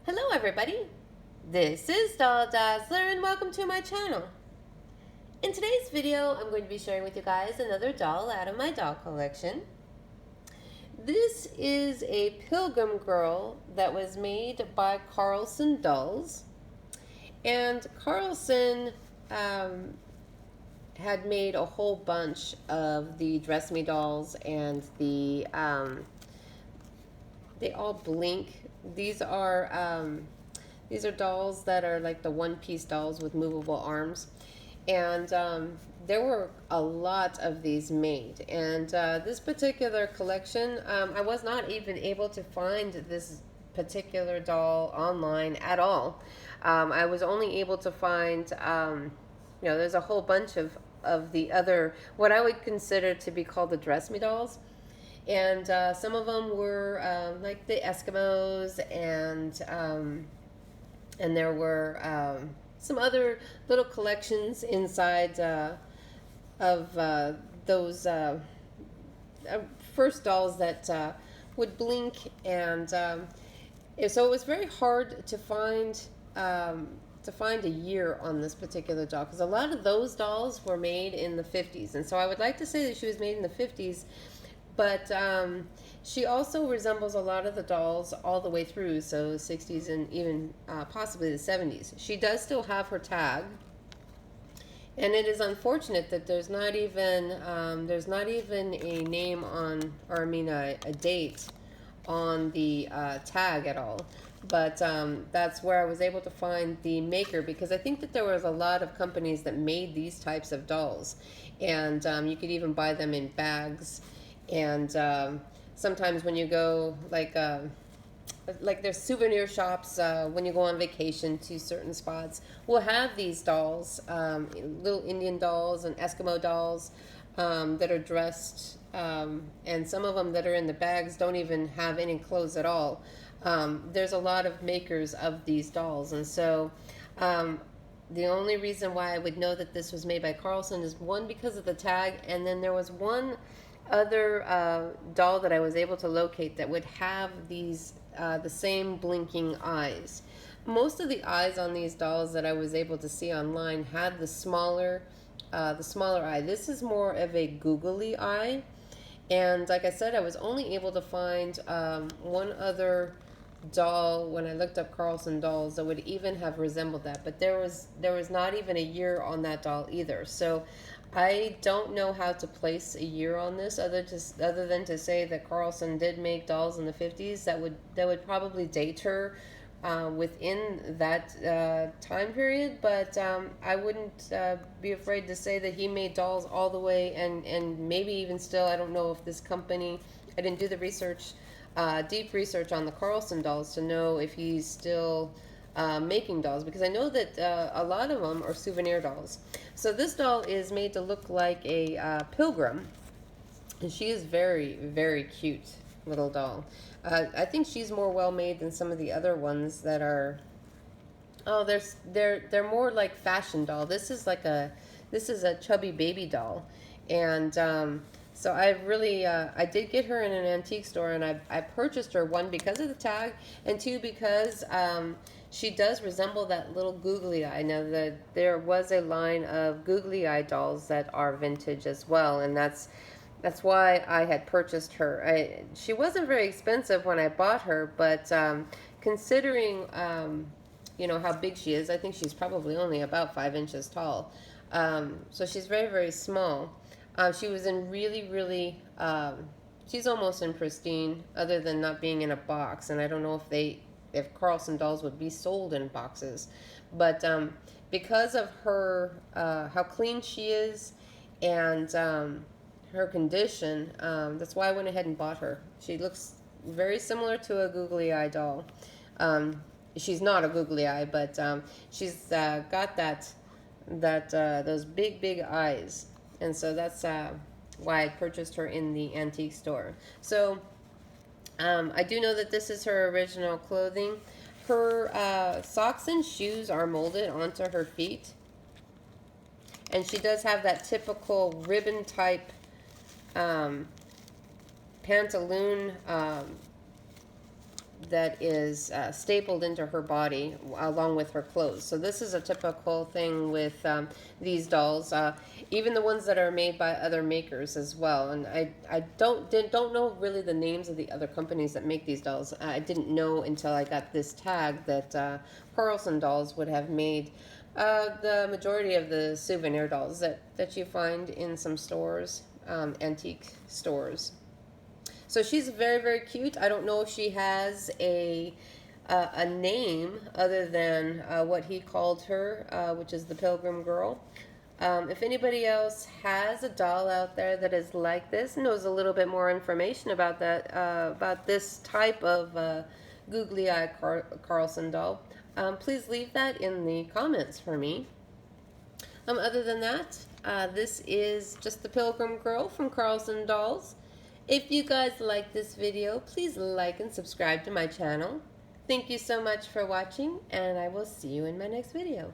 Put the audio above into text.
Hello everybody, this is Doll Dazzler and welcome to my channel. In today's video, I'm going to be sharing with you guys another doll out of my doll collection. This is a Pilgrim girl that was made by Carlson dolls. And Carlson had made a whole bunch of the Dress Me dolls, and they all blink. These are dolls that are like the one-piece dolls with movable arms, and there were a lot of these made. And this particular collection, I was not even able to find this particular doll online at all. I was only able to find, there's a whole bunch of the other, what I would consider to be called the Dress Me dolls. And some of them were like the Eskimos, and there were some other little collections inside of those first dolls that would blink. And so it was very hard to find a year on this particular doll, because a lot of those dolls were made in the 50s, and so I would like to say that she was made in the 50s. But she also resembles a lot of the dolls all the way through, so 60s and even possibly the 70s. She does still have her tag, and it is unfortunate that there's not even a name on, or I mean a date on the tag at all. But that's where I was able to find the maker, because I think that there was a lot of companies that made these types of dolls, and you could even buy them in bags. And sometimes when you go, like there's souvenir shops when you go on vacation to certain spots, will have these dolls, little Indian dolls and Eskimo dolls that are dressed, and some of them that are in the bags don't even have any clothes at all. There's a lot of makers of these dolls, and so the only reason why I would know that this was made by Carlson is, one, because of the tag, and then there was one other doll that I was able to locate that would have these the same blinking eyes. Most of the eyes on these dolls that I was able to see online had the smaller eye. This is more of a googly eye, and like I said, I was only able to find one other doll when I looked up Carlson dolls that would even have resembled that, but there was not even a year on that doll either. So I don't know how to place a year on this, other than to say that Carlson did make dolls in the 50s that would probably date her within that time period. But I wouldn't be afraid to say that he made dolls all the way, and maybe even still. I don't know if this company, I didn't do the research, deep research on the Carlson dolls to know if he's still making dolls, because I know that a lot of them are souvenir dolls. So this doll is made to look like a Pilgrim, and she is very, very cute little doll. I think she's more well made than some of the other ones that are. Oh, they're more like fashion doll. This is a chubby baby doll, and so I really I did get her in an antique store, and I purchased her, one, because of the tag, and two, because she does resemble that little googly eye. Now, there was a line of googly eye dolls that are vintage as well, and that's why I had purchased her. She wasn't very expensive when I bought her, but considering how big she is, I think she's probably only about 5 inches tall. So she's very, very small. She was in really, really, she's almost in pristine, other than not being in a box. And I don't know if Carlson dolls would be sold in boxes. But because of her, how clean she is, and her condition, that's why I went ahead and bought her. She looks very similar to a googly eye doll. She's not a googly eye, but she's got those big, big eyes. And so that's why I purchased her in the antique store. So I do know that this is her original clothing. Her socks and shoes are molded onto her feet. And she does have that typical ribbon type pantaloon that is stapled into her body along with her clothes. So this is a typical thing with these dolls, even the ones that are made by other makers as well. And I don't know really the names of the other companies that make these dolls. I didn't know until I got this tag that Carlson dolls would have made the majority of the souvenir dolls that you find in some stores, antique stores. So she's very, very cute. I don't know if she has a name other than what he called her, which is the Pilgrim Girl. If anybody else has a doll out there that is like this, knows a little bit more information about that, about this type of googly eye Carlson doll, please leave that in the comments for me. Other than that, this is just the Pilgrim Girl from Carlson Dolls. If you guys like this video, please like and subscribe to my channel. Thank you so much for watching, and I will see you in my next video.